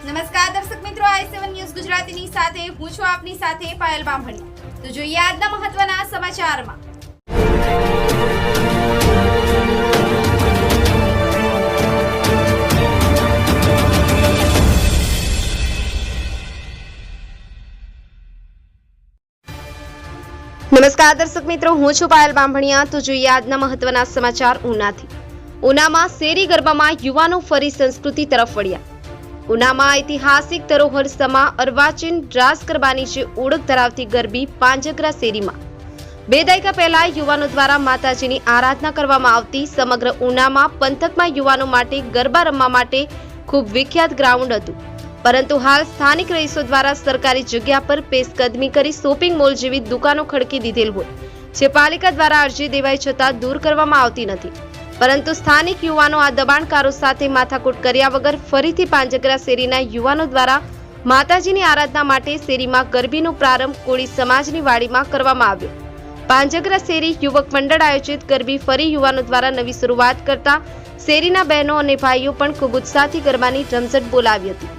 નમસ્કાર દર્શક મિત્રો, i7 ન્યૂઝ ગુજરાતીની સાથે હું છું આપની સાથે પાયલ બામણી। તો જોઈએ આજના મહત્વના સમાચારમાં। નમસ્કાર દર્શક મિત્રો, હું છું પાયલ બામણી। તો જોઈએ આજના મહત્વના સમાચાર ઉનાથી। ઉનામાં શેરી ગરબામાં યુવાનો ફરી સંસ્કૃતિ તરફ વળ્યા। ઉનામાં ઐતિહાસિક ધરોહર સમા અર્વાચીન રાસ ગરબાની જે ઓળખ ધરાવતી ગરબી પાંજગરા શેરીમાં 2 દાયકા પહેલા યુવાનો દ્વારા માતાજીની આરાધના કરવામાં આવતી। સમગ્ર ઉનામાં પંથકમાં યુવાનો માટે ગરબા રમવા માટે ખૂબ વિખ્યાત ગ્રાઉન્ડ હતું, પરંતુ હાલ સ્થાનિક રહીશો દ્વારા સરકારી જગ્યા પર પેશકદમી કરી શોપિંગ મોલ જેવી દુકાનો ખડકી દીધેલ હોય, જે પાલિકા દ્વારા અરજી દેવાઈ છતાં દૂર કરવામાં આવતી નથી। પરંતુ સ્થાનિક યુવાનો આ દબાણકારો સાથે માથાકૂટ કર્યા વગર ફરીથી પાંજગરા શેરીના યુવાનો દ્વારા માતાજીની આરાધના માટે શેરીમાં ગરબીનો પ્રારંભ કોળી સમાજની વાડીમાં કરવામાં આવ્યો। પાંજગરા શેરી યુવક મંડળ આયોજિત ગરબી ફરી યુવાનો દ્વારા નવી શરૂઆત કરતા શેરીના બહેનો અને ભાઈઓ પણ ખૂબ ઉત્સાહથી ગરબાની રમઝટ બોલાવી હતી।